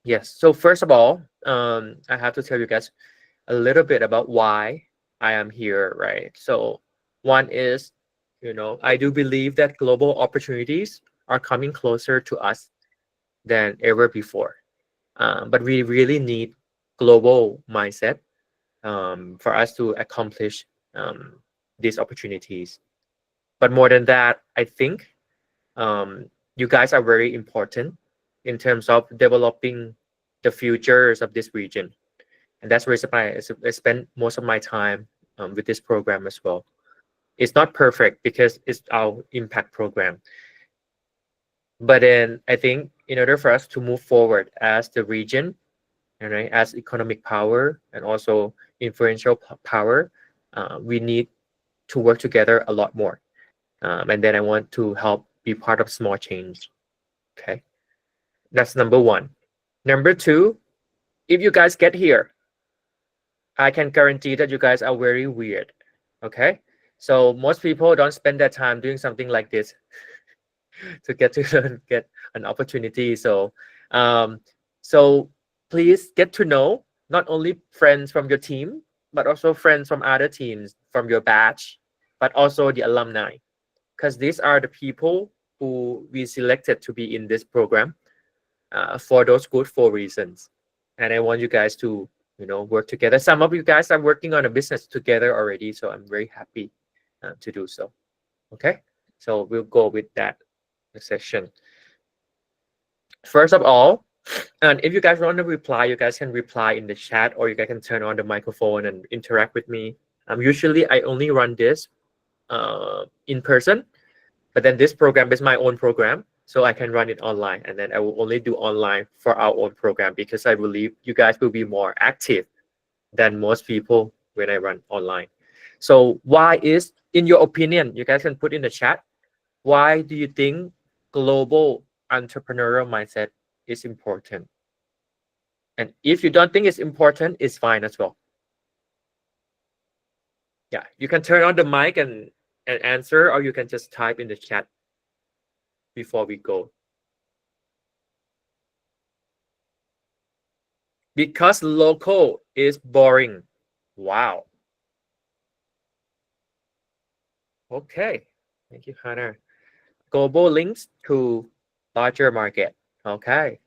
Yes. So first of all, I have to tell you guys a little bit about why I am here, right? So one is, I do believe that global opportunities are coming closer to us than ever before. But we really need global mindset for us to accomplish um, these opportunities. But more than that, I think you guys are very important in terms of developing the futures of this region. And that's the reason why I spend most of my time with this program as well. It's not perfect because it's our impact program. But then I think in order for us to move forward as the region, right, as economic power and also influential power, we need to work together a lot more. And then I want to help be part of small change. Okay, that's number one. Number two, if you guys get here, I can guarantee that you guys are very weird. Okay, so most people don't spend their time doing something like this to get to get an opportunity. Um, so please get to know not only friends from your team, but also friends from other teams from your batch, but also the alumni, because these are the people who we selected to be in this program for those good four reasons. And I want you guys to, work together. Some of you guys are working on a business together already, so I'm very happy to do so. Okay, so we'll go with that session. First of all, and if you guys want to reply, you guys can reply in the chat, or you guys can turn on the microphone and interact with me. Usually I only run this in person, but then this program is my own program, so I can run it online, and then I will only do online for our own program because I believe you guys will be more active than most people when I run online. So why is, in your opinion, you guys can put in the chat, why do you think global entrepreneurial mindset is important? And if you don't think it's important, it's fine as well. Yeah, you can turn on the mic and answer, or you can just type in the chat before we go. Because local is boring. Wow. Okay. Thank you, Hannah. Global links to larger market. Okay.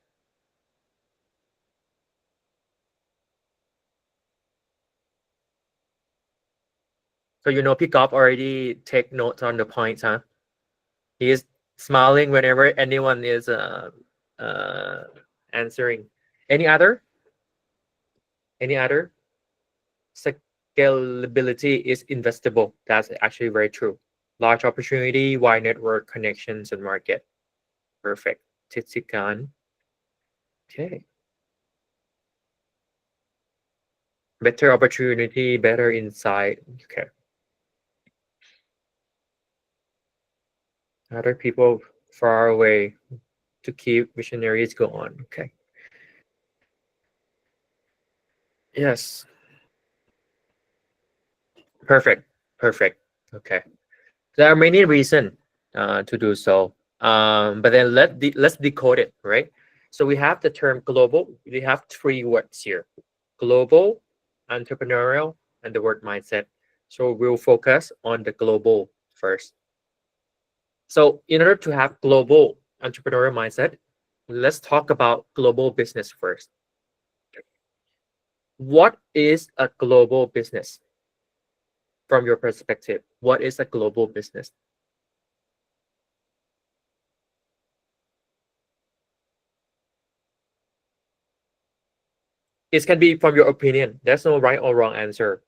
So Pickup already take notes on the points, huh? He is smiling whenever anyone is uh answering. Any other? Any other? Scalability is investable. That's actually very true. Large opportunity, wide network connections and market. Perfect. Titsikan. Okay. Better opportunity, better insight. Okay. Other people far away to keep missionaries go on. Okay. Yes. Perfect. Perfect. Okay. There are many reasons to do so. But then let's decode it, right? So we have the term global. We have three words here: global, entrepreneurial, and the word mindset. So we'll focus on the global first. So in order to have global entrepreneurial mindset, let's talk about global business first. What is a global business from your perspective? What is a global business? It can be from your opinion. There's no right or wrong answer.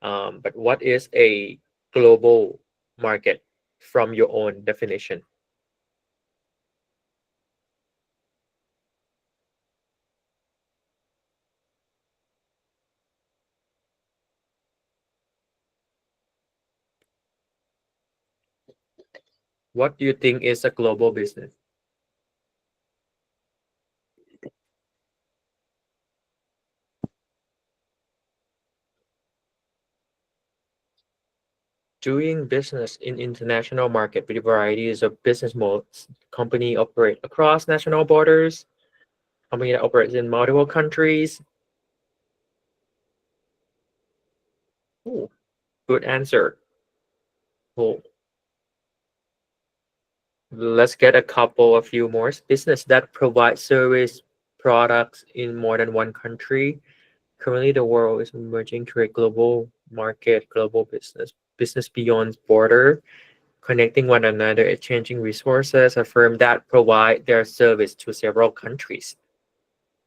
But what is a global market from your own definition? What do you think is a global business? Doing business in international market with varieties of business modes. Company operate across national borders. Company that operates in multiple countries. Ooh, good answer. Cool. Let's get a few more. Business that provides service products in more than one country. Currently, the world is emerging to a global market, global business beyond border, connecting one another, exchanging resources, a firm that provide their service to several countries.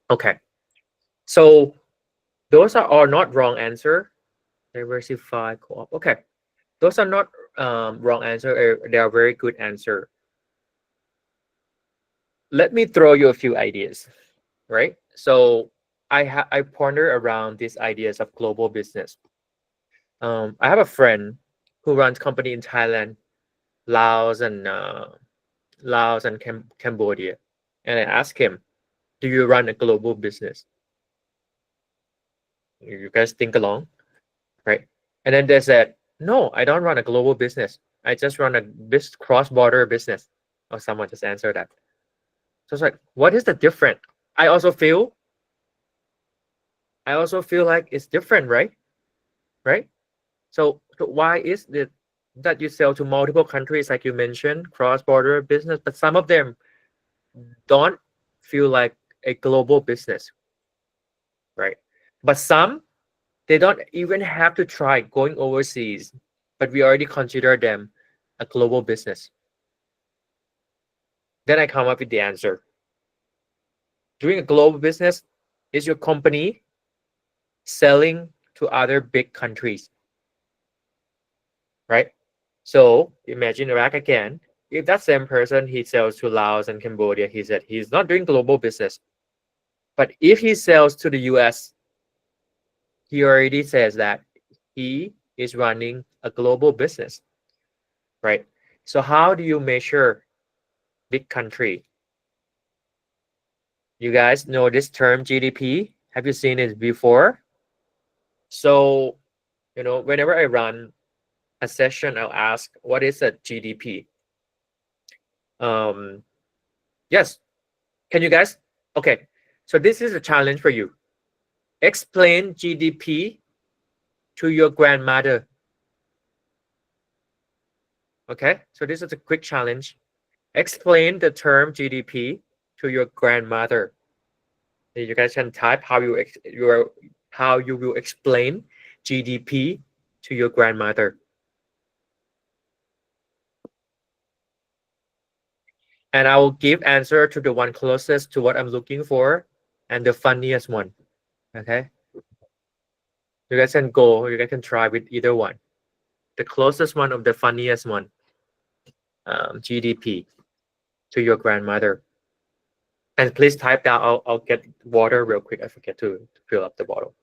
Okay, so those are all not wrong answer. Diversify, co-op. Okay, those are not wrong answer. They are very good answer. Let me throw you a few ideas, right? So I ponder around these ideas of global business. I have a friend who runs company in Thailand, Laos, and Cambodia, and I asked him, "Do you run a global business?" You guys think along, right? And then they said, "No, I don't run a global business. I just run a cross-border business." Or someone just answered that. So it's like, what is the difference? I also feel, I also feel like it's different, right? Right? So why is it that you sell to multiple countries, like you mentioned, cross-border business, but some of them don't feel like a global business, right? But some, they don't even have to try going overseas, but we already consider them a global business. Then I come up with the answer. Doing a global business is your company selling to other big countries, right? So imagine back again. If that same person he sells to Laos and Cambodia, he said he's not doing global business. But if he sells to the US, he already says that he is running a global business, right? So how do you measure big country? You guys know this term GDP? Have you seen it before? So, whenever I run a session, I'll ask, what is a GDP? Um, yes. Can you guys? Okay. So this is a challenge for you. Explain GDP to your grandmother. Okay. So this is a quick challenge. Explain the term GDP to your grandmother. You guys can type how you will explain GDP to your grandmother. And I will give answer to the one closest to what I'm looking for and the funniest one. Okay. You guys can go, you guys can try with either one. The closest one of the funniest one, GDP to your grandmother. And please type down, I'll get water real quick. I forget to fill up the bottle.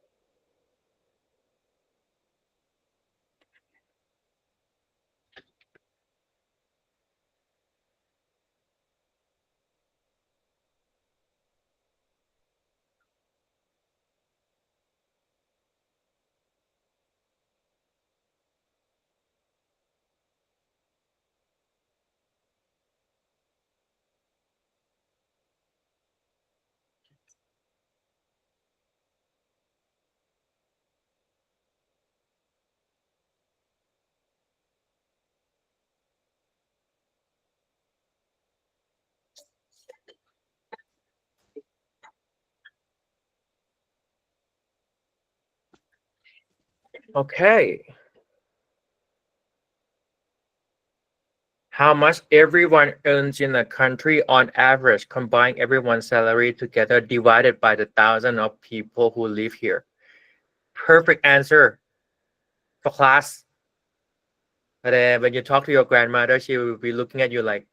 Okay. How much everyone earns in a country on average, combine everyone's salary together divided by the thousand of people who live here. Perfect answer for class. But then when you talk to your grandmother, she will be looking at you like,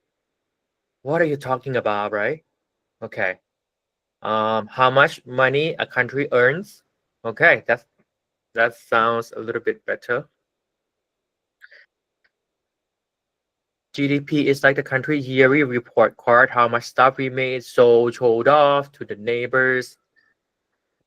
what are you talking about, right? Okay. How much money a country earns? Okay, that sounds a little bit better. GDP is like the country yearly report card, how much stuff we made, sold, showed off to the neighbors.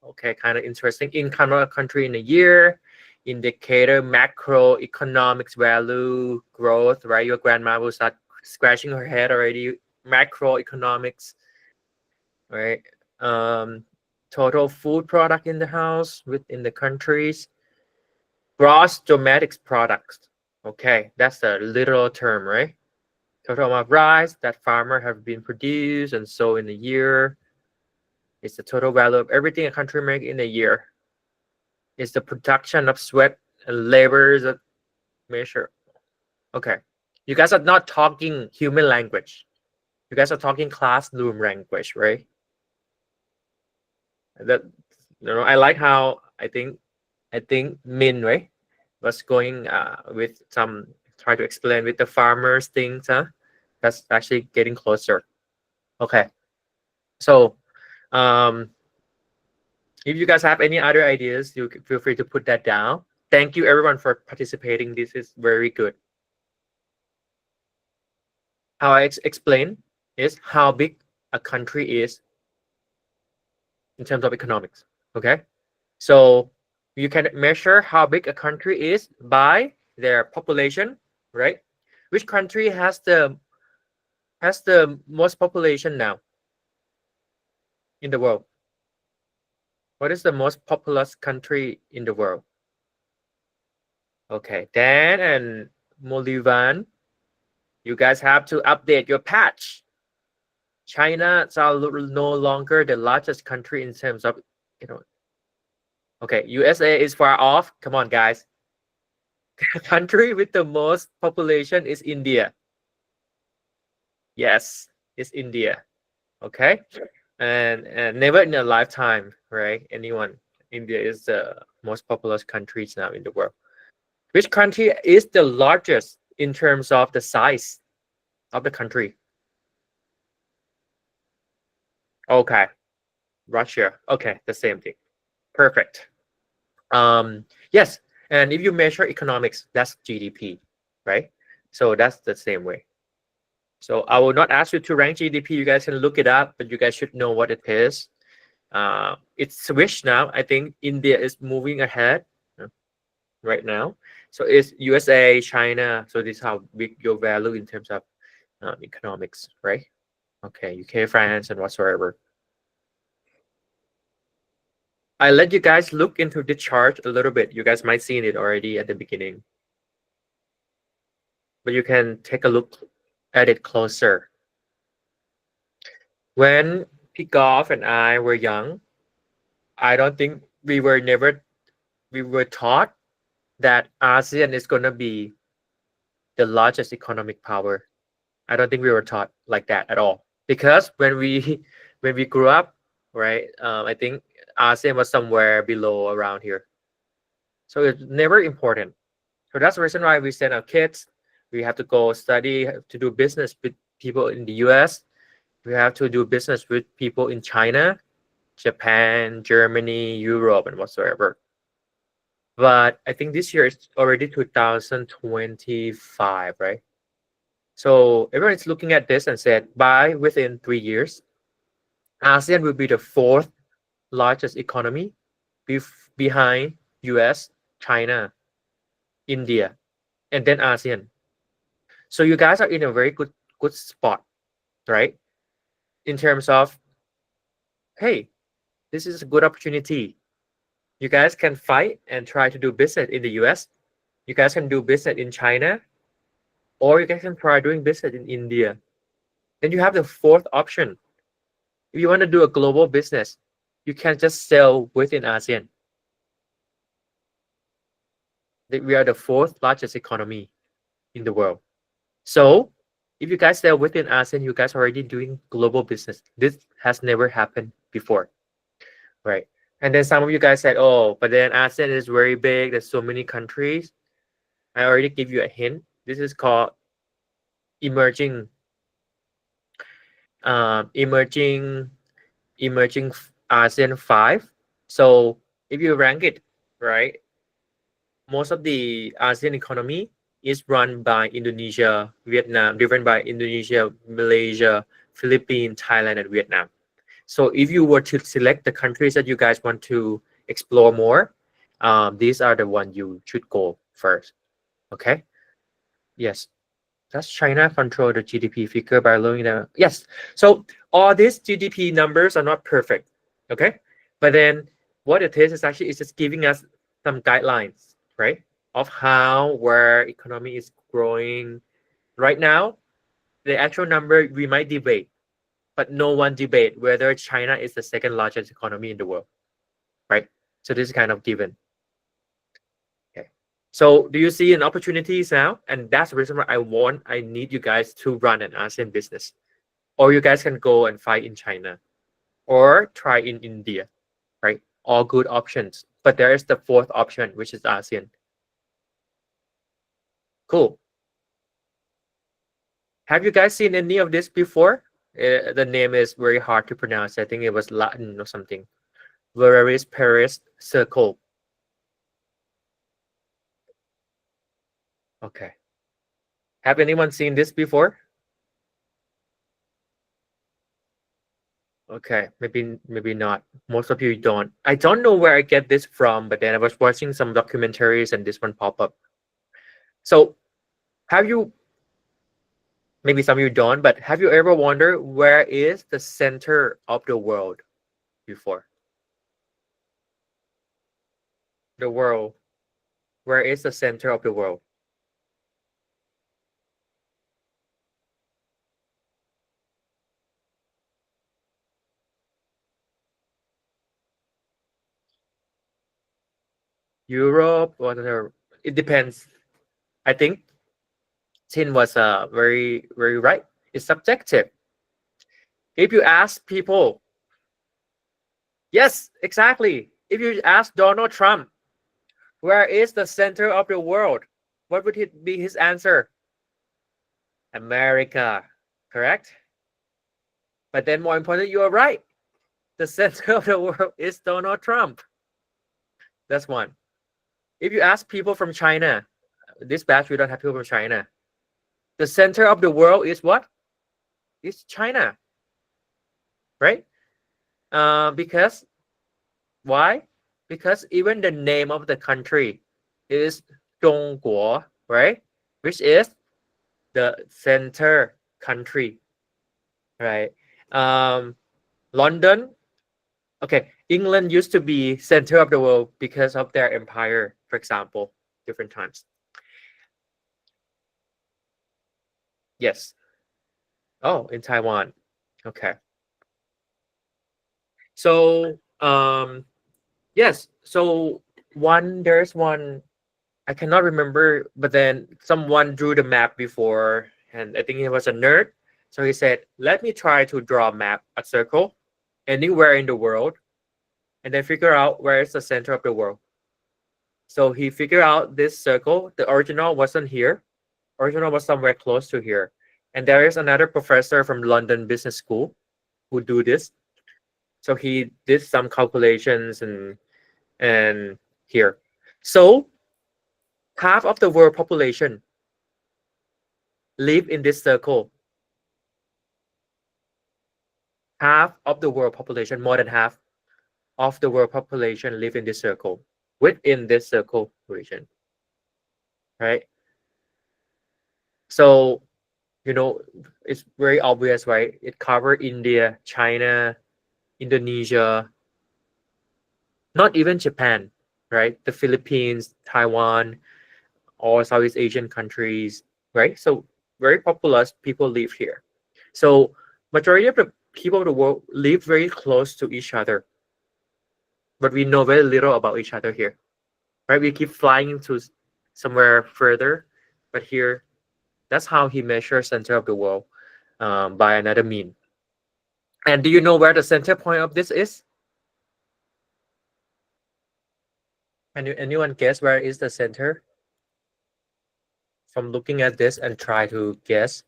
Okay, kind of interesting. Income of a country in a year, indicator, macroeconomics value, growth, right? Your grandma will start scratching her head already. Macroeconomics, right? Total food product in the house within the countries, gross domestic products. Okay, that's the literal term, right? Total amount of rice that farmer have been produced and sold in a year. It's the total value of everything a country make in a year. It's the production of sweat and labor that measure. Okay, you guys are not talking human language. You guys are talking classroom language, right? That I like how I think Min, right, was going with some try to explain with the farmers things, huh? That's actually getting closer. Okay, so um, if you guys have any other ideas, you feel free to put that down. Thank you everyone for participating. This is very good. How I explain is how big a country is in terms of economics. Okay, so you can measure how big a country is by their population, right? Which country has the most population now in the world? What is the most populous country in the world? Okay, Dan and Molivan, you guys have to update your patch. China is no longer the largest country in terms of, you know. Okay, USA is far off. Come on, guys. The country with the most population is India. Yes, it's India. Okay, and never in a lifetime, right? Anyone. India is the most populous countries now in the world. Which country is the largest in terms of the size of the country? Okay, Russia. Okay, the same thing. Perfect. Yes, and if you measure economics, that's GDP, right? So that's the same way. So I will not ask you to rank GDP. You guys can look it up, but you guys should know what it is. It's switched now. I think India is moving ahead right now. So it's USA, China. So this is how big your value in terms of economics, right? Okay, UK, France, and whatsoever. I let you guys look into the chart a little bit. You guys might seen it already at the beginning, but you can take a look at it closer. When Pikoff and I were young, I don't think we were taught that ASEAN is gonna be the largest economic power. I don't think we were taught like that at all. Because when we when we grew up, right, I think ASEAN was somewhere below around here. So it's never important. So that's the reason why we send our kids. We have to go study, to do business with people in the US. We have to do business with people in China, Japan, Germany, Europe, and whatsoever. But I think this year is already 2025, right? So everyone is looking at this and said, by within 3 years, ASEAN will be the fourth largest economy behind US, China, India, and then ASEAN. So you guys are in a very good spot, right? In terms of, hey, this is a good opportunity. You guys can fight and try to do business in the US. You guys can do business in China, or you guys can try doing business in India. Then you have the fourth option. If you want to do a global business, you can just sell within ASEAN. We are the fourth largest economy in the world. So if you guys sell within ASEAN, you guys are already doing global business. This has never happened before, right? And then some of you guys said, oh, but then ASEAN is very big. There's so many countries. I already give you a hint. This is called emerging emerging ASEAN 5. So if you rank it, right, most of the ASEAN economy is run by Indonesia, Vietnam, driven by Indonesia, Malaysia, Philippines, Thailand, and Vietnam. So if you were to select the countries that you guys want to explore more, these are the ones you should go first. Okay. Yes. Does China control the GDP figure by lowering the? Yes. So all these GDP numbers are not perfect. Okay, but then what it is actually is just giving us some guidelines, right, of how where economy is growing right now. The actual number we might debate, but no one debate whether China is the second largest economy in the world, right? So this is kind of given. Okay. So do you see an opportunities now? And that's the reason why I need you guys to run an ASEAN business. Or you guys can go and fight in China or try in India, right? All good options. But there is the fourth option, which is ASEAN. Cool. Have you guys seen any of this before? The name is very hard to pronounce. I think it was Latin or something. Valeris Paris Circle. Okay. Have anyone seen this before? Okay, maybe not. Most of you don't. I don't know where I get this from, but then I was watching some documentaries and this one pop up. So have you, maybe some of you don't, but have you ever wondered where is the center of the world before? The world. Where is the center of the world? Europe, whatever. It depends. I think Tin was very right. It's subjective. If you ask people, yes, exactly. If you ask Donald Trump, where is the center of the world? What would it be his answer? America, correct? But then more important, you are right. The center of the world is Donald Trump. That's one. If you ask people from China, this batch we don't have people from China. The center of the world is what? It's China, right? Because why? Because even the name of the country is 中国, right? Which is the center country, right? London, okay, England used to be center of the world because of their empire, for example, different times. Yes. Oh, in Taiwan. Okay. So, yes. So there's one, I cannot remember, but then someone drew the map before, and I think he was a nerd. So he said, let me try to draw a map, a circle, anywhere in the world, and then figure out where is the center of the world. So he figured out this circle. The original wasn't here. Original was somewhere close to here. And there is another professor from London Business School who do this. So he did some calculations and here. So half of the world population live in this circle. Half of the world population, more than half of the world population live in this circle, within this circle region, right? So, it's very obvious, right? It covers India, China, Indonesia, not even Japan, right? The Philippines, Taiwan, all Southeast Asian countries, right? So very populous people live here. So majority of the people of the world live very close to each other, but we know very little about each other here, right? We keep flying to somewhere further, but here, that's how he measures center of the world, by another mean. And do you know where the center point of this is? Anyone guess where is the center? From looking at this and try to guess.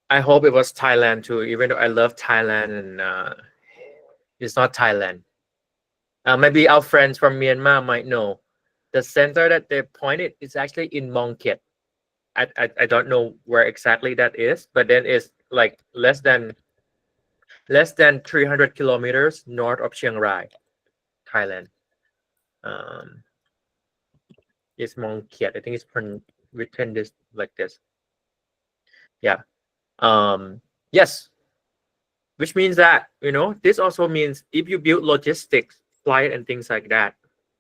I hope it was Thailand too, even though I love Thailand, and it's not Thailand. Maybe our friends from Myanmar might know. The center that they pointed is actually in Mongkhet. I don't know where exactly that is, but then it's like less than less than 300 kilometers north of Chiang Rai, Thailand. Um, it's Mong Kiat. I think it's written this like this. Yeah. Yes, which means that this also means if you build logistics, flight, and things like that,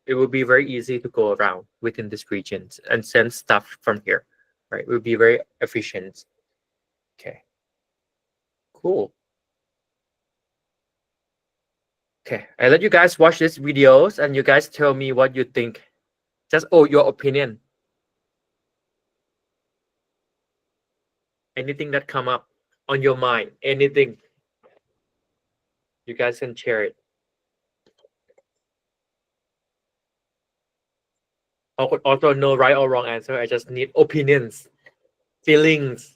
it will be very easy to go around within this region and send stuff from here, right? It will be very efficient. Okay, cool. Okay, I let you guys watch these videos and you guys tell me what you think. Just your opinion. Anything that come up on your mind, anything, you guys can share it. I could also no right or wrong answer. I just need opinions, feelings.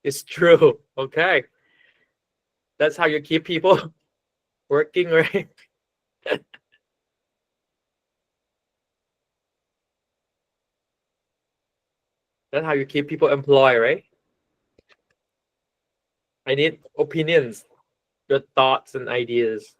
It's true. Okay, that's how you keep people working, right? That's how you keep people employed, right? I need opinions, your thoughts and ideas.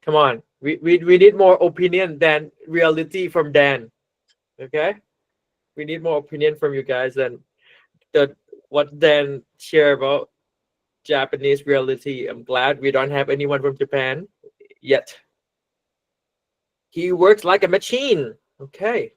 Come on, we need more opinion than reality from Dan. Okay, we need more opinion from you guys than the what Dan share about Japanese reality. I'm glad we don't have anyone from Japan yet. He works like a machine. Okay.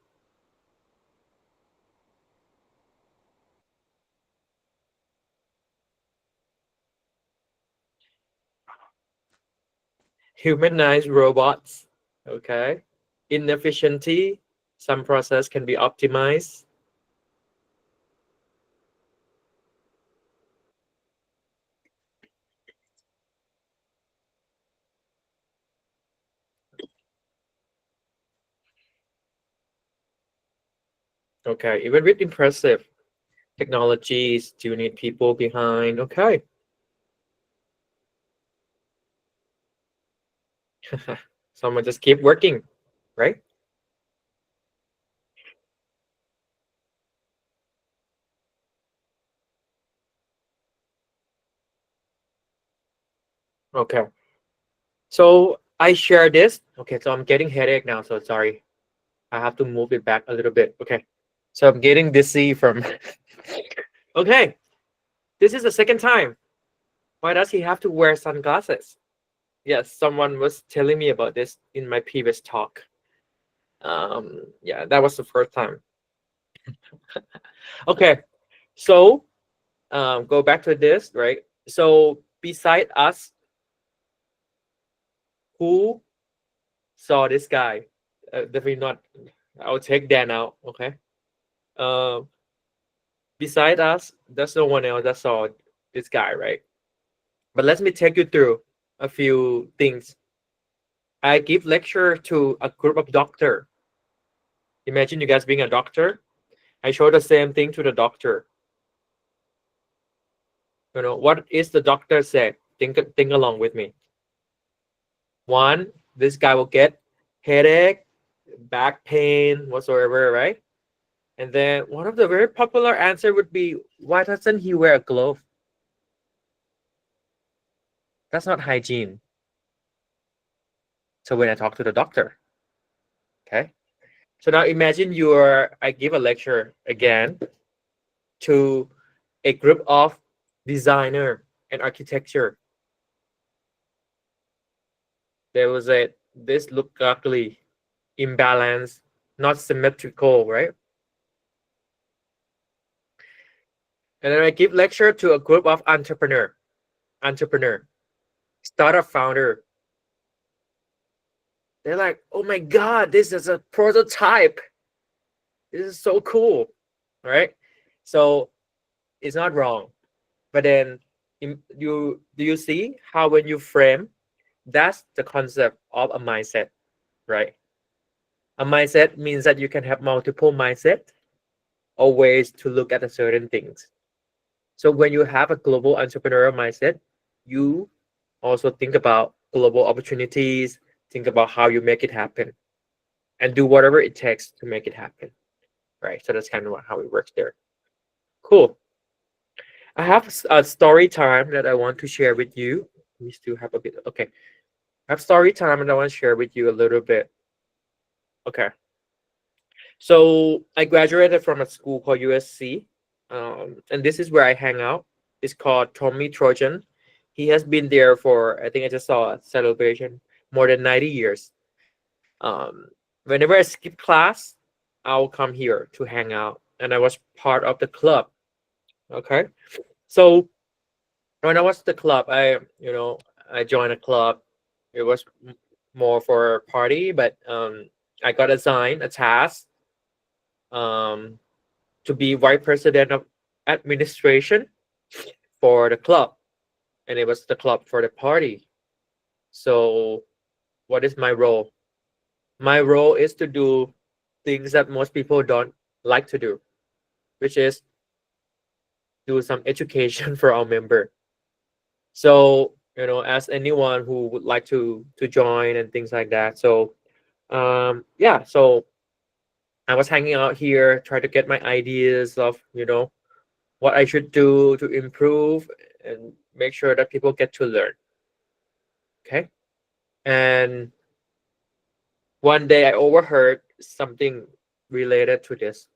Humanized robots. Okay. Inefficiency. Some process can be optimized. Okay. Even with impressive technologies, do you need people behind? Okay. Someone just keep working, right? Okay. So I share this. Okay, so I'm getting headache now, so sorry. I have to move it back a little bit. Okay. So I'm getting dizzy from Okay. This is the second time. Why does he have to wear sunglasses? Yes, someone was telling me about this in my previous talk. Yeah, that was the first time. Okay. So go back to this, right? So beside us, who saw this guy? Definitely not. I'll take Dan out. Okay. Um, beside us, there's no one else that saw this guy, right? But let me take you through a few things. I give lecture to a group of doctor. Imagine you guys being a doctor. I show the same thing to the doctor. What is the doctor say? Think along with me. One, this guy will get headache, back pain, whatsoever, right? And then one of the very popular answer would be, why doesn't he wear a glove? That's not hygiene. So when I talk to the doctor, okay. So now imagine I give a lecture again to a group of designer and architecture. There was this look ugly, imbalanced, not symmetrical, right? And then I give lecture to a group of entrepreneur, startup founder. They're like, oh my God, this is a prototype. This is so cool, right? So it's not wrong. But then You do you see how when you frame, that's the concept of a mindset, right? A mindset means that you can have multiple mindset or ways to look at a certain things. So when you have a global entrepreneurial mindset, you also think about global opportunities, think about how you make it happen, and do whatever it takes to make it happen, right? So that's kind of how it works there. Cool. I have a story time that I want to share with you. We still have a bit. Okay. I have story time and I want to share with you a little bit. Okay. So I graduated from a school called USC. And this is where I hang out. It's called Tommy Trojan. He has been there for, I think I just saw a celebration, more than 90 years. Whenever I skip class, I'll come here to hang out. And I was part of the club. Okay. So when I was the club, I joined a club. It was more for a party, but I got assigned a task um, to be vice president of administration for the club, and it was the club for the party. So, what is my role? My role is to do things that most people don't like to do, which is do some education for our member. So, as anyone who would like to join and things like that. So, yeah. So I was hanging out here, trying to get my ideas of what I should do to improve and make sure that people get to learn. Okay. And one day I overheard something related to this.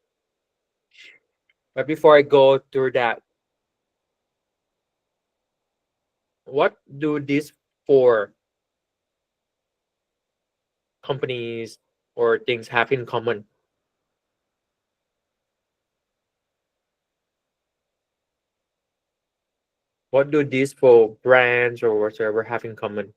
But before I go through that, what do these four companies or things have in common? What do these four brands or whatever have in common?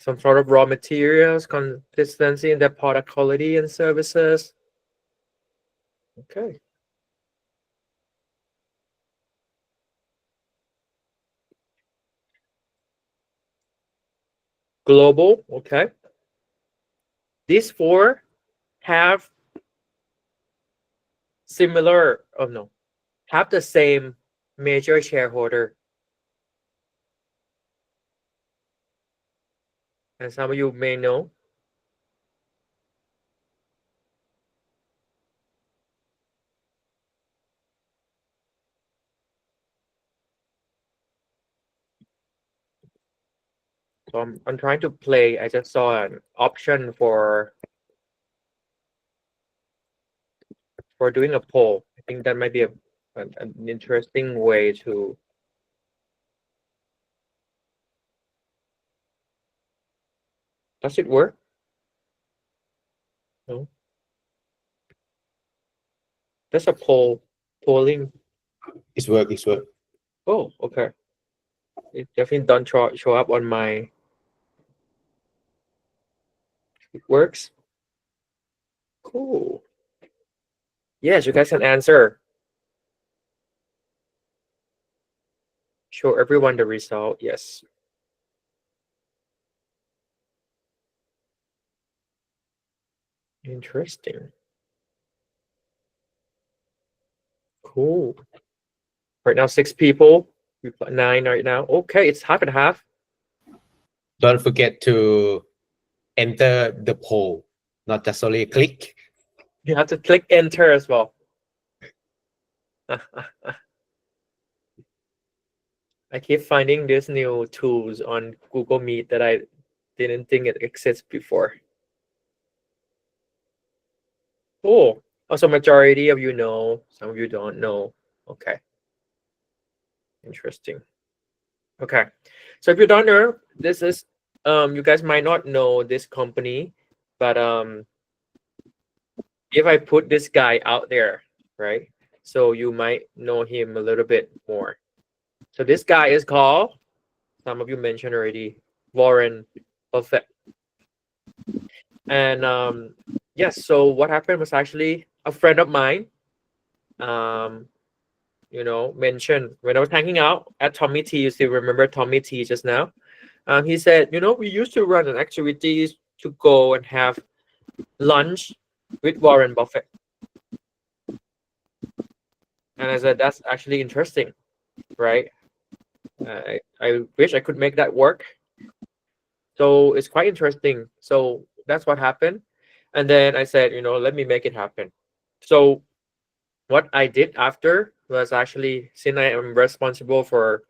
Some sort of raw materials, consistency in their product quality and services. Okay. Global. Okay. These four have similar, oh no, have the same major shareholder. And some of you may know. So I'm trying to play. I just saw an option for doing a poll. I think that might be an interesting way to. Does it work? No. There's a polling. It's work. It's work. Oh, okay. It definitely don't show up on my. It works. Cool. Yes, you guys can answer. Show everyone the result. Yes. Interesting. Cool. Right now, 6 people. We've got 9 right now. Okay, it's half and half. Don't forget to enter the poll, not just only click. You have to click enter as well. I keep finding these new tools on Google Meet that I didn't think it exists before. Cool. Also, majority of you know, some of you don't know. Okay, interesting. Okay. So if you don't know, this is you guys might not know this company, but if I put this guy out there, right? So you might know him a little bit more. So this guy is called, some of you mentioned already, Warren Buffett. And yes, so what happened was actually a friend of mine, um, mentioned when I was hanging out at Tommy T. You still remember Tommy T just now? He said, we used to run an activities to go and have lunch with Warren Buffett. And I said, that's actually interesting, right? I wish I could make that work. So it's quite interesting. So that's what happened. And then I said, let me make it happen. So what I did after was actually, since I am responsible for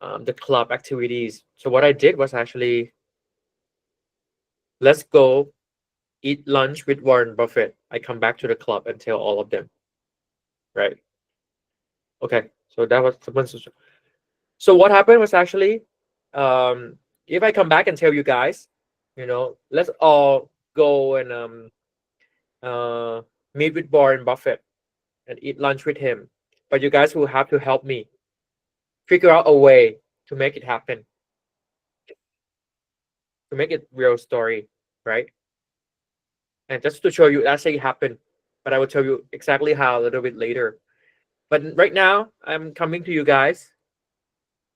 the club activities. So what I did was actually, let's go eat lunch with Warren Buffett. I come back to the club and tell all of them, right? Okay. So that was so what happened was actually, if I come back and tell you guys, let's all go and uh meet with Warren Buffett and eat lunch with him. But you guys will have to help me figure out a way to make it happen, to make it real story, right? And just to show you that's actually happened, but I will tell you exactly how a little bit later. But right now, I'm coming to you guys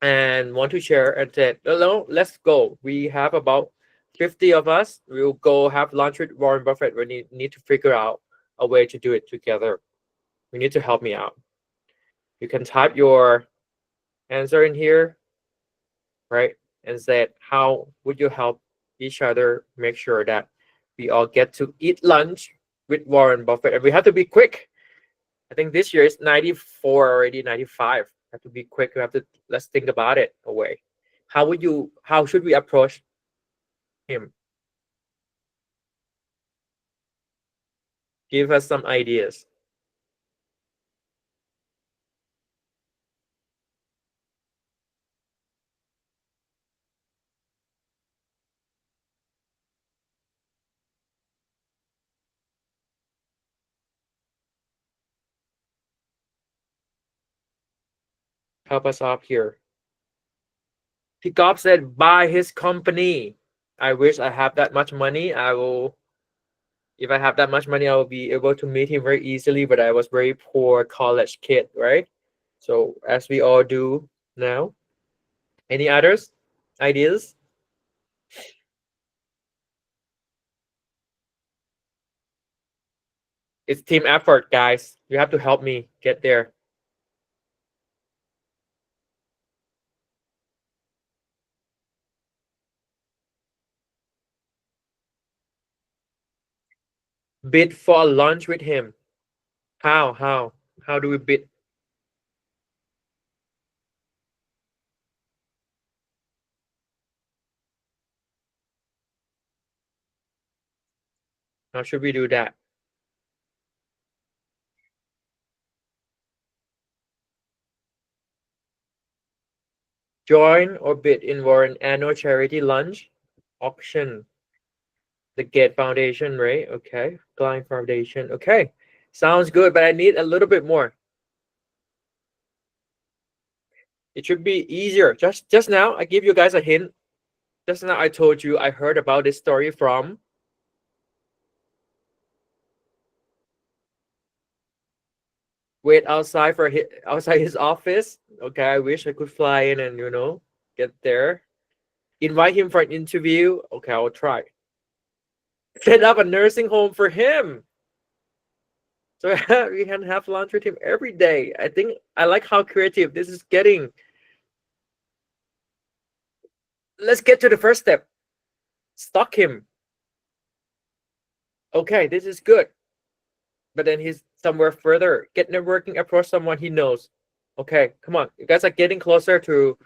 and want to share and said, no, let's go. We have about 50 of us. We'll go have lunch with Warren Buffett. We need to figure out a way to do it together. You need to help me out. You can type your answer in here, right? And said, how would you help each other make sure that we all get to eat lunch with Warren Buffett? And we have to be quick. I think this year is 94 already, 95. Have to be quick. We have to let's think about it a way. How should we approach him? Give us some ideas. Help us out here. Pickup said buy his company. I wish I have that much money. I will if I have that much money, I will be able to meet him very easily, but I was very poor college kid, right? So as we all do now. Any others? Ideas? It's team effort, guys. You have to help me get there. Bid for a lunch with him. How do we bid? How should we do that? Join or bid in Warren annual charity lunch auction. The Gate Foundation, right? Okay. Klein Foundation. Okay. Sounds good, but I need a little bit more. It should be easier. Just now, I give you guys a hint. Just now I told you I heard about this story from wait outside his office. Okay, I wish I could fly in and get there. Invite him for an interview. Okay, I'll try. Set up a nursing home for him. So we can have lunch with him every day. I think I like how creative this is getting. Let's get to the first step. Stalk him. Okay, this is good. But then he's somewhere further. Get networking, approach someone he knows. Okay, come on. You guys are getting closer to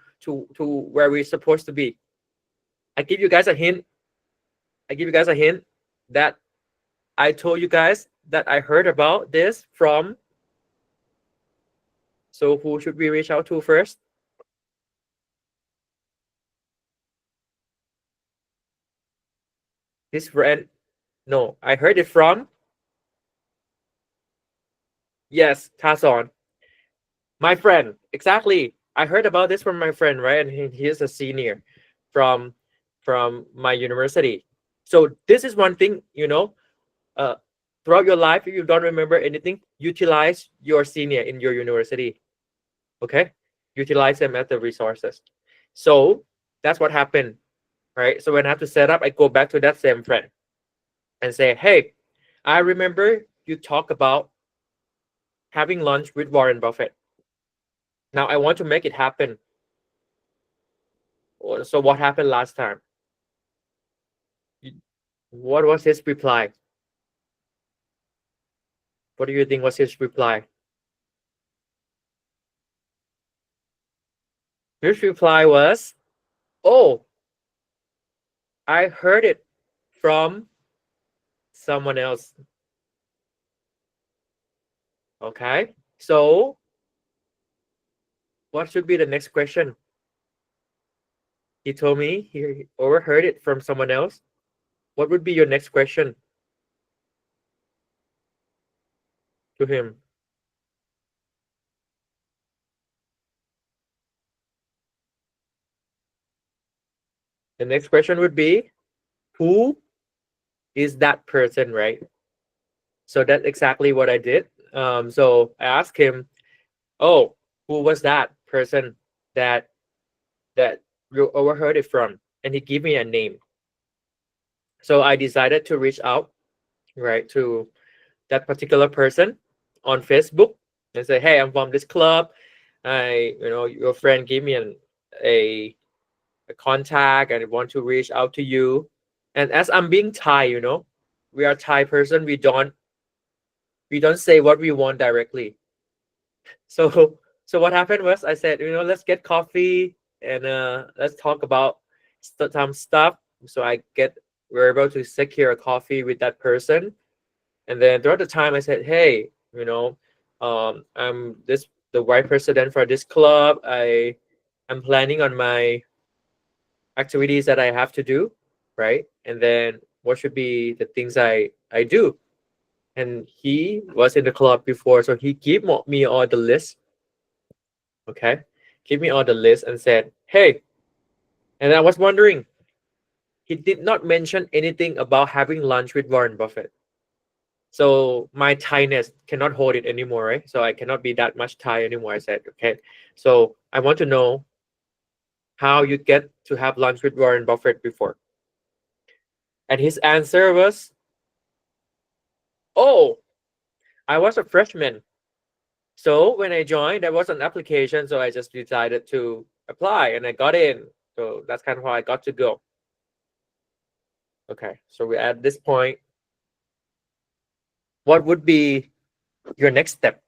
where we're supposed to be. I give you guys a hint. I give you guys a hint that I told you guys that I heard about this from. So who should we reach out to first? His friend. No, I heard it from. Yes, Tason. My friend. Exactly. I heard about this from my friend, right? And he is a senior from my university. So this is one thing, uh, throughout your life, if you don't remember anything, utilize your senior in your university. Okay, utilize them as the resources. So that's what happened, right? So when I have to set up, I go back to that same friend and say, hey, I remember you talk about having lunch with Warren Buffett. Now I want to make it happen. So what happened last time? What was his reply? What do you think was his reply? His reply was, oh, I heard it from someone else. Okay, so what should be the next question? He told me he overheard it from someone else. What would be your next question to him? The next question would be, who is that person, right? So that's exactly what I did. So I asked him, oh, who was that person that that you overheard it from? And he gave me a name. So I decided to reach out, right, to that particular person on Facebook and say, hey, I'm from this club. Your friend gave me a, a contact and I want to reach out to you. And as I'm being Thai, we are Thai person. We don't say what we want directly. So so what happened was I said, let's get coffee and let's talk about some stuff. So we're able to secure a coffee with that person. And then throughout the time, I said, "Hey, I'm the vice president for this club. I'm planning on my activities that I have to do, right? And then what should be the things I do?" And he was in the club before, so he gave me all the list. Okay, give me all the list and said, "Hey," and I was wondering, he did not mention anything about having lunch with Warren Buffett. So my Thainess cannot hold it anymore, right? So I cannot be that much Thai anymore. I said, okay. So I want to know how you get to have lunch with Warren Buffett before. And his answer was, oh, I was a freshman. So when I joined, there was an application. So I just decided to apply and I got in. So that's kind of how I got to go. Okay. So we're at this point. What would be your next step?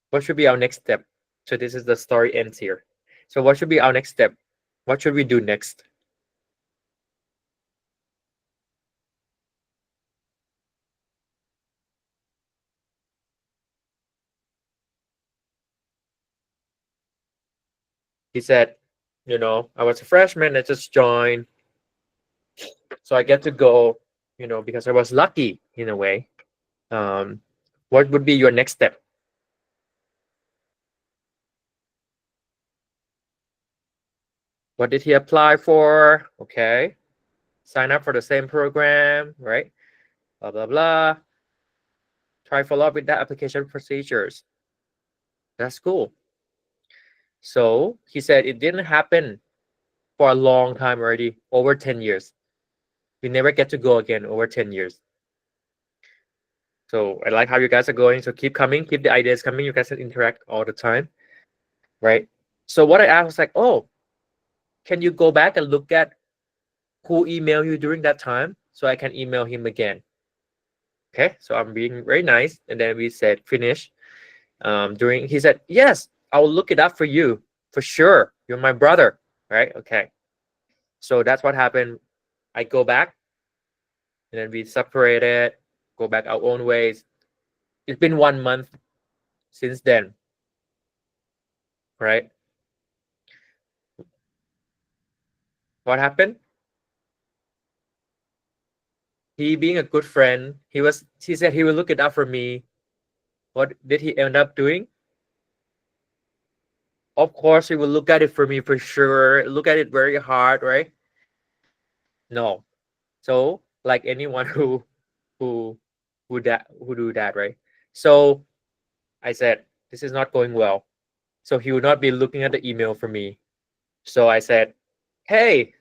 What should be our next step? So this is the story ends here. So what should be our next step? What should we do next? He said, I was a freshman, I just joined. So I get to go, because I was lucky in a way. Um, what would be your next step? What did he apply for? Okay. Sign up for the same program, right? Blah, blah, blah. Try follow up with that application procedures. That's cool. So he said it didn't happen for a long time already, over 10 years. We never get to go again over 10 years. So I like how you guys are going. So keep coming, keep the ideas coming. You guys can interact all the time, right? So what I asked was like, oh, can you go back and look at who emailed you during that time so I can email him again? Okay, so I'm being very nice. And then we said finish. He said, yes, I will look it up for you for sure. You're my brother, right? Okay. So that's what happened. I go back and then we separated, go back our own ways. It's been 1 month since then, right? What happened? He being a good friend, he said he will look it up for me. What did he end up doing? Of course, he will look at it for me for sure. Look at it very hard, right? No. So, like anyone who who do that, right? So I said, this is not going well. So he would not be looking at the email for me. So I said, hey,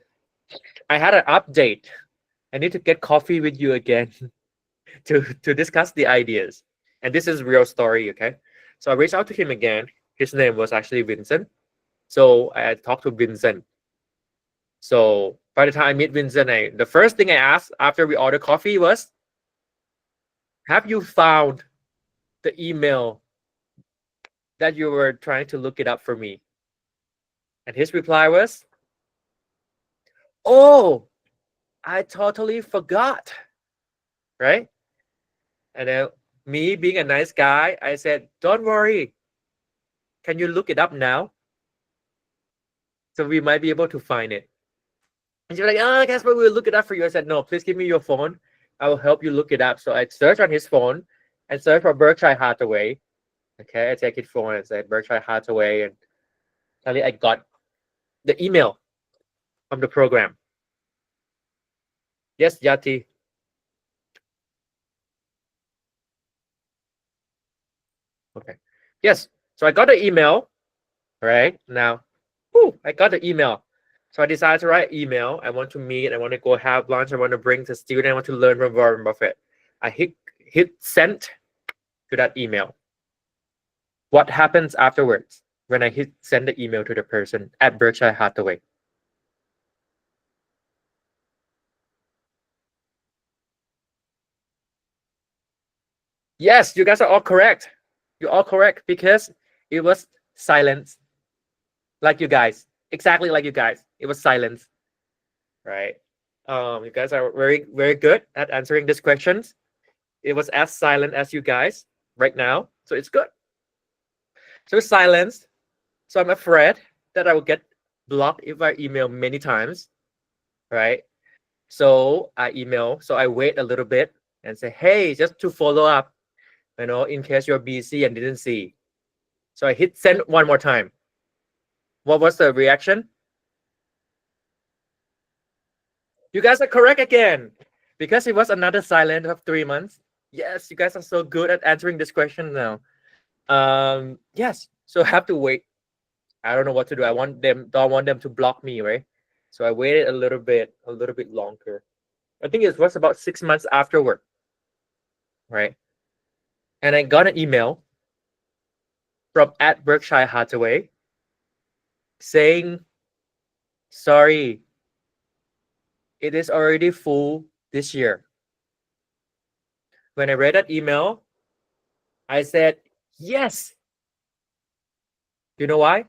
I had an update. I need to get coffee with you again to discuss the ideas. And this is a real story, okay? So I reached out to him again. His name was actually Vincent. So I talked to Vincent. So by the time I meet Vincent, the first thing I asked after we ordered coffee was, have you found the email that you were trying to look it up for me? And his reply was, oh, I totally forgot. Right? And then me being a nice guy, I said, don't worry. Can you look it up now? So we might be able to find it. And she's like, oh, Casper, we'll look it up for you. I said, no, please give me your phone. I will help you look it up. So I searched on his phone and searched for Berkshire Hathaway. Okay, I take his phone and said Berkshire Hathaway, and suddenly I got the email from the program. Yes, Yati. Okay. Yes. So I got the email. Right now, I got the email. So I decided to write email. I want to meet. I want to go have lunch. I want to bring the student. I want to learn from Warren Buffett. I hit send to that email. What happens afterwards when I hit send the email to the person at Berkshire Hathaway? Yes, you guys are all correct. You're all correct because it was silence, like you guys, exactly like you guys. It was silence, right? You guys are very very good at answering these questions. It was as silent as you guys right now, so it's good. So silence. So I'm afraid that I will get blocked if I email many times, right? So I email. So I wait a little bit and say, hey, just to follow up, in case you're busy and didn't see. So I hit send one more time. What was the reaction? You guys are correct again, because it was another silence of 3 months. Yes, you guys are so good at answering this question now. Yes, so I have to wait. I don't know what to do. Don't want them to block me, right? So I waited a little bit longer. I think it was about 6 months afterward, right? And I got an email from at Berkshire Hathaway saying, sorry, it is already full this year. When I read that email, I said, yes. You know why?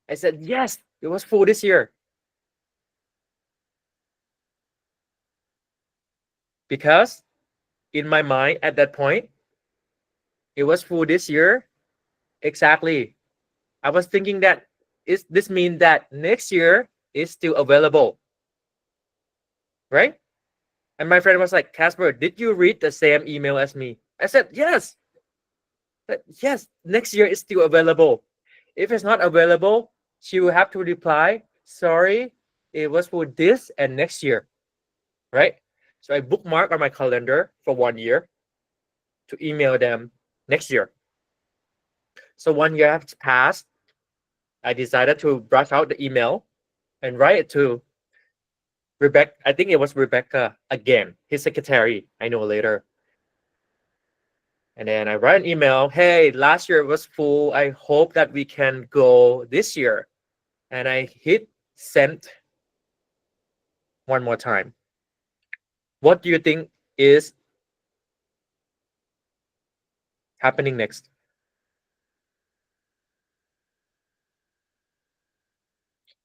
I said, yes, it was full this year. Because in my mind at that point, it was full this year. Exactly. I was thinking that this means that next year is still available, right? And my friend was like, Casper, did you read the same email as me? I said, yes. Yes, next year is still available. If it's not available, she will have to reply, sorry, it was for this and next year, right? So I bookmark on my calendar for 1 year to email them next year. So 1 year has passed. I decided to brush out the email and write it to Rebecca. I think it was Rebecca again, his secretary. I know later. And then I write an email. Hey, last year was full. I hope that we can go this year. And I hit send one more time. What do you think is happening next?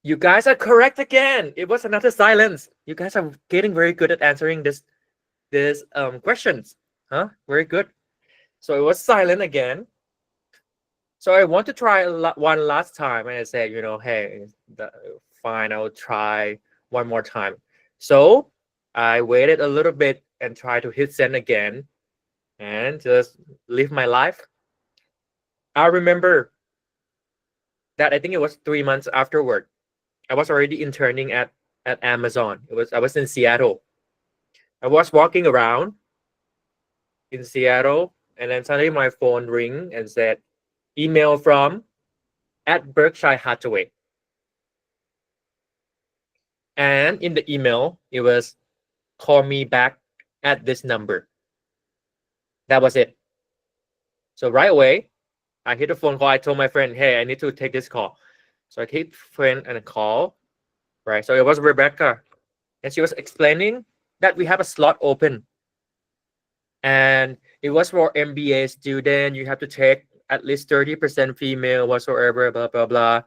You guys are correct again. It was another silence. You guys are getting very good at answering this questions. Huh? Very good. So it was silent again. So I want to try one last time, and I said, hey, fine, I'll try one more time. So I waited a little bit and tried to hit send again, and just live my life. I remember that I think it was 3 months afterward. I was already interning at Amazon. I was in Seattle. I was walking around in Seattle, and then suddenly my phone ring and said, email from at Berkshire Hathaway. And in the email, it was call me back at this number. That was it. So right away, I hit a phone call. I told my friend, hey, I need to take this call. So I hit friend and a call, right? So it was Rebecca. And she was explaining that we have a slot open. And it was for MBA student. You have to take at least 30% female whatsoever, blah, blah, blah.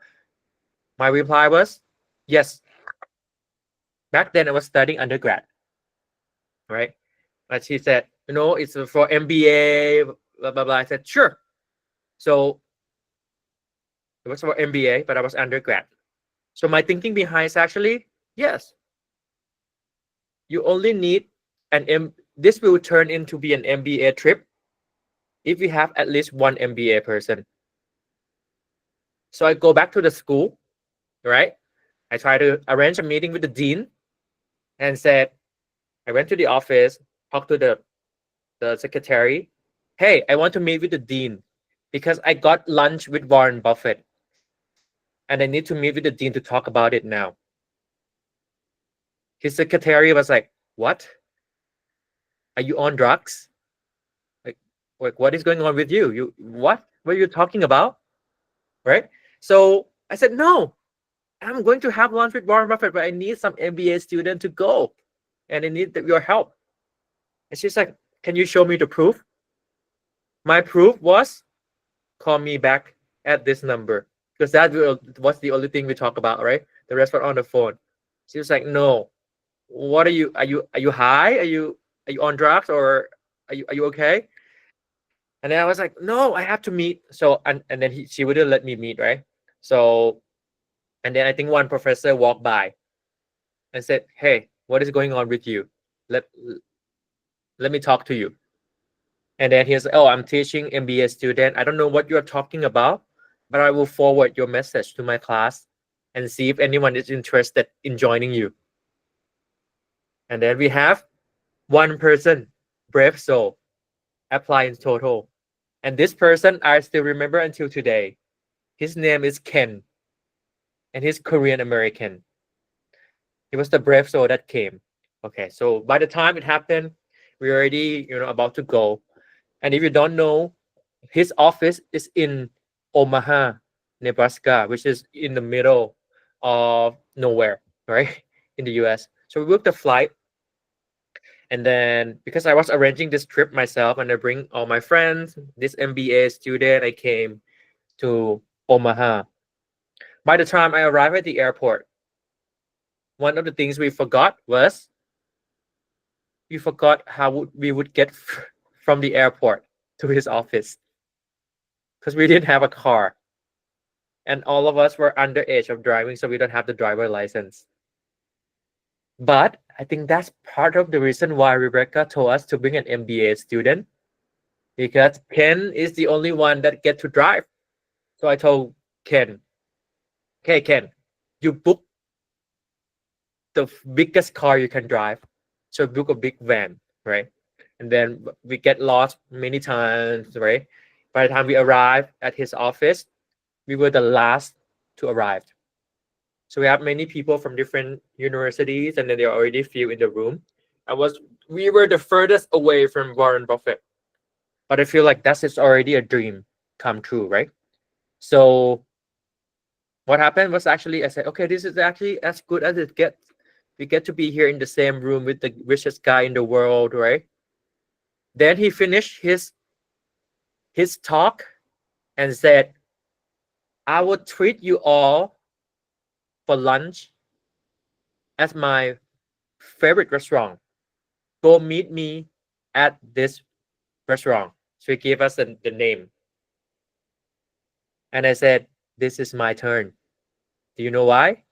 My reply was, yes. Back then I was studying undergrad, right? But she said, it's for MBA, blah, blah, blah. I said, sure. So it was for MBA, but I was undergrad. So my thinking behind is actually, yes, you only need this will turn into be an MBA trip if you have at least one MBA person. So I go back to the school, right? I try to arrange a meeting with the dean and said, I went to the office, talked to the secretary. Hey, I want to meet with the dean because I got lunch with Warren Buffett and I need to meet with the dean to talk about it now. His secretary was like, what? Are you on drugs? Like what is going on with you? What are you talking about? Right? So I said, no, I'm going to have lunch with Warren Buffett, but I need some MBA student to go and I need your help. And she's like, can you show me the proof? My proof was call me back at this number because that was the only thing we talk about, right? The rest were on the phone. She was like, no, what are you? Are you high? Are you on drugs or are you okay? And then I was like, no, I have to meet. So and then she wouldn't let me meet, right? So and then I think one professor walked by and said, hey, what is going on with you? Let let me talk to you. And then he's like, oh, I'm teaching MBA student. I don't know what you're talking about, but I will forward your message to my class and see if anyone is interested in joining you. And then we have one person, brave soul, apply in total. And this person I still remember until today. His name is Ken, and he's Korean American. He was the brave soul that came. Okay, so by the time it happened, we already, about to go. And if you don't know, his office is in Omaha, Nebraska, which is in the middle of nowhere, right? In the US. So we booked the flight. And then because I was arranging this trip myself and I bring all my friends, this MBA student, I came to Omaha. By the time I arrived at the airport, one of the things we forgot was we forgot how we would get from the airport to his office because we didn't have a car. And all of us were underage of driving, so we don't have the driver license. But I think that's part of the reason why Rebecca told us to bring an MBA student because Ken is the only one that get to drive. So I told Ken, okay, Ken, you book the biggest car you can drive. So book a big van, right? And then we get lost many times, right? By the time we arrived at his office, we were the last to arrive. So we have many people from different universities, and then there are already few in the room. We were the furthest away from Warren Buffett, but I feel like that's already a dream come true, right? So what happened was actually I said, okay, this is actually as good as it gets. We get to be here in the same room with the richest guy in the world, right? Then he finished his talk and said, I will treat you all for lunch at my favorite restaurant. Go meet me at this restaurant. So he gave us the name. And I said, this is my turn. Do you know why?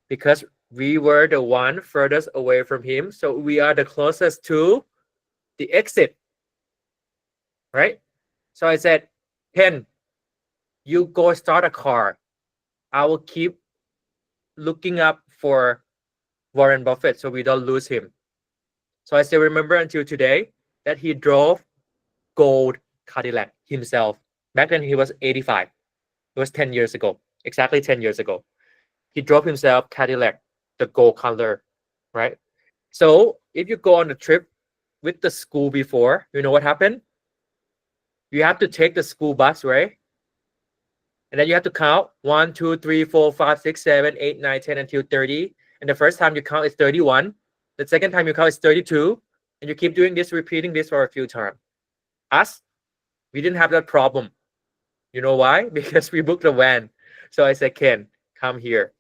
Because we were the one furthest away from him. So we are the closest to the exit, right? So I said, Ken, you go start a car. I will keep looking up for Warren Buffett so we don't lose him. So I still remember until today that he drove gold Cadillac himself. Back then he was 85. It was 10 years ago, exactly 10 years ago. He drove himself Cadillac, the gold color, right? So if you go on a trip with the school before, you know what happened? You have to take the school bus, right? And then you have to count 1, 2, 3, 4, 5, 6, 7, 8, 9, 10 until 30. And the first time you count is 31. The second time you count is 32. And you keep doing this, repeating this for a few times. Us, we didn't have that problem. You know why? Because we booked a van. So I said, Ken, come here.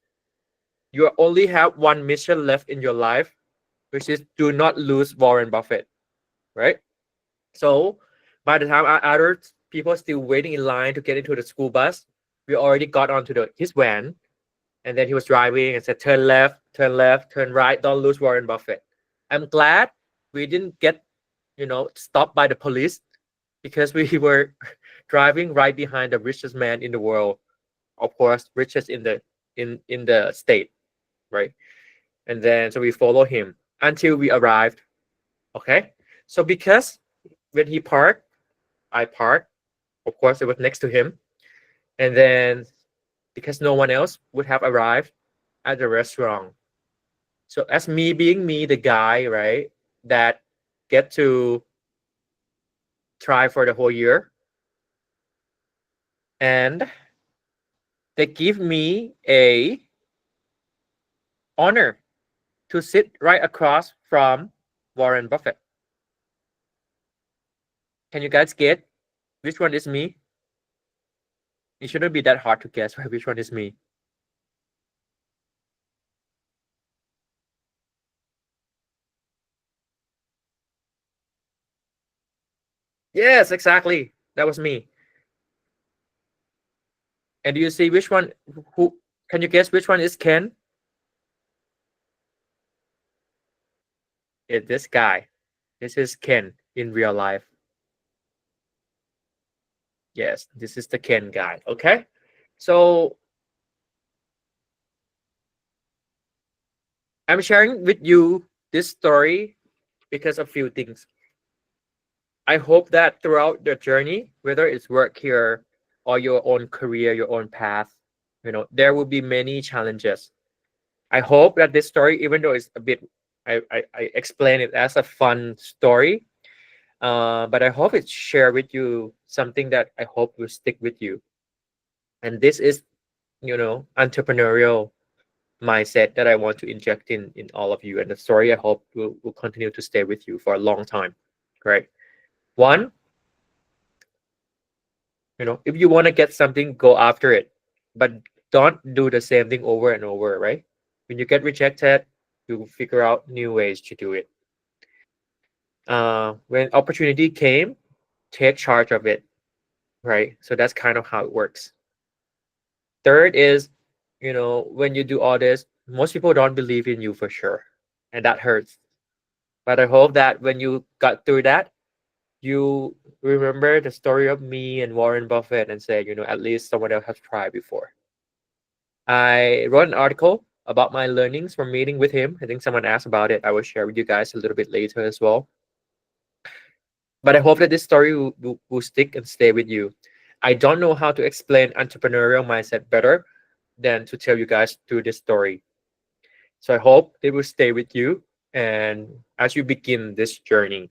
You only have one mission left in your life, which is do not lose Warren Buffett, right? So by the time other people still waiting in line to get into the school bus, we already got onto his van, and then he was driving and said, turn left, turn left, turn right, don't lose Warren Buffett. I'm glad we didn't get, stopped by the police because we were driving right behind the richest man in the world, of course, richest in the state, right? And then so we follow him until we arrived. Okay, so because when he parked, I parked. Of course, it was next to him, and then because no one else would have arrived at the restaurant. So as me being me, the guy, right, that get to try for the whole year, and they give me a honor to sit right across from Warren Buffett. Can you guys get which one is me? It shouldn't be that hard to guess, right? Which one is me? Yes, exactly. That was me. And do you see which one? Who can you guess which one is Ken? It's this guy. This is Ken in real life. Yes, this is the Ken guy. Okay. So I'm sharing with you this story because of few things. I hope that throughout the journey, whether it's work here or your own career, your own path, there will be many challenges. I hope that this story, even though it's a bit, I explain it as a fun story, but I hope it share with you something that I hope will stick with you. And this is, entrepreneurial mindset that I want to inject in all of you. And the story I hope will continue to stay with you for a long time. Right. One, if you want to get something, go after it, but don't do the same thing over and over, right? When you get rejected, you figure out new ways to do it. When opportunity came, take charge of it, right? So that's kind of how it works. Third is, when you do all this, most people don't believe in you for sure, and that hurts. But I hope that when you got through that, you remember the story of me and Warren Buffett and say, at least someone else has tried before. I wrote an article about my learnings from meeting with him. I think someone asked about it. I will share with you guys a little bit later as well. But I hope that this story will stick and stay with you. I don't know how to explain entrepreneurial mindset better than to tell you guys through this story. So I hope it will stay with you and as you begin this journey.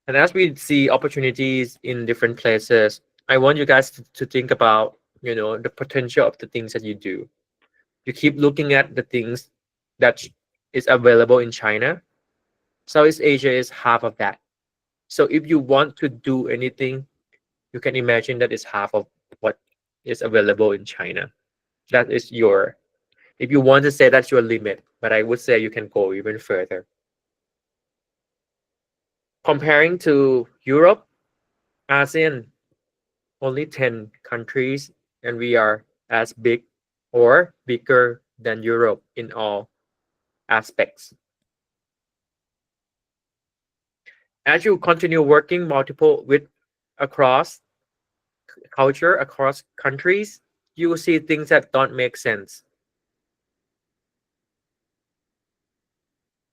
And as we see opportunities in different places, I want you guys to think about, the potential of the things that you do. You keep looking at the things that is available in China. Southeast Asia is half of that. So if you want to do anything, you can imagine that is half of what is available in China. That is if you want to say that's your limit, but I would say you can go even further. Comparing to Europe, ASEAN, only 10 countries, and we are as big or bigger than Europe in all aspects. As you continue working multiple with across culture, across countries, you will see things that don't make sense.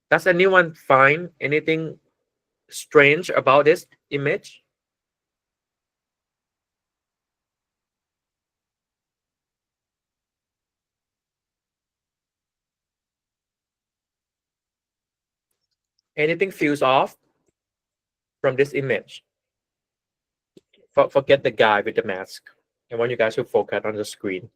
Does anyone find anything strange about this image? Anything feels off from this image? Forget the guy with the mask. I want you guys to focus on the screen.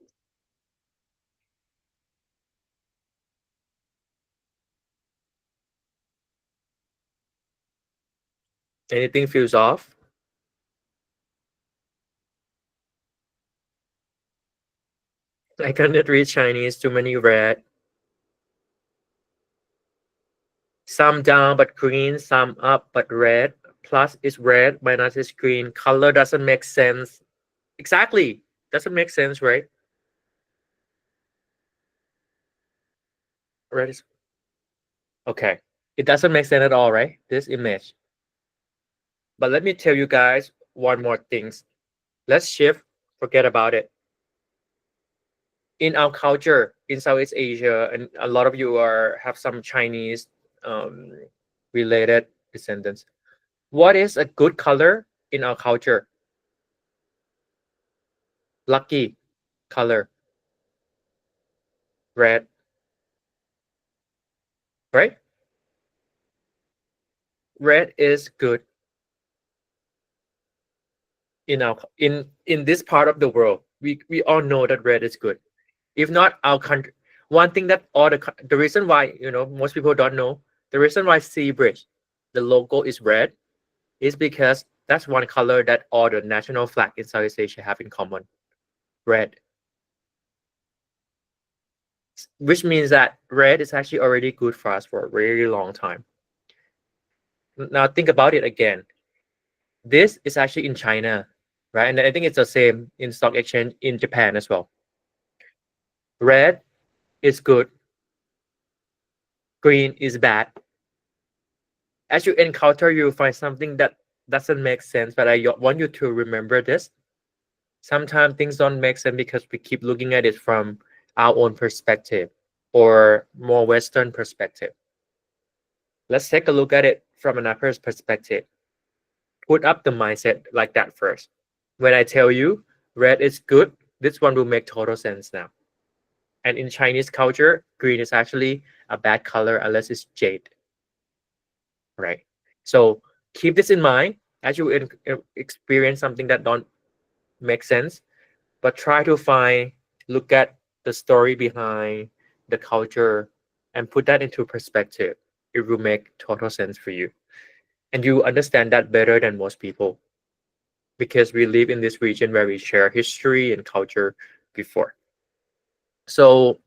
Anything feels off? I cannot read Chinese, too many red. Some down but green, some up but red. Plus is red, minus is green. Color doesn't make sense. Exactly. Doesn't make sense, right? Red is okay. It doesn't make sense at all, right? This image. But let me tell you guys one more thing. Let's shift. Forget about it. In our culture in Southeast Asia, and a lot of you have some Chinese um, related descendants. What is a good color in our culture? Lucky color, red, right? Red is good in our in this part of the world. We all know that red is good. If not our country, one thing that all the reason why most people don't know, the reason why Sea Bridge, the logo is red, is because that's one color that all the national flag in Southeast Asia have in common, red. Which means that red is actually already good for us for a very long time. Now think about it again. This is actually in China, right? And I think it's the same in stock exchange in Japan as well. Red is good, green is bad. As you encounter, you find something that doesn't make sense, but I want you to remember this. Sometimes things don't make sense because we keep looking at it from our own perspective or more Western perspective. Let's take a look at it from another perspective. Put up the mindset like that first. When I tell you red is good, this one will make total sense now. And in Chinese culture, green is actually a bad color unless it's jade, right? So keep this in mind as you experience something that don't make sense, but try to look at the story behind the culture and put that into perspective. It will make total sense for you. And you understand that better than most people because we live in this region where we share history and culture before. So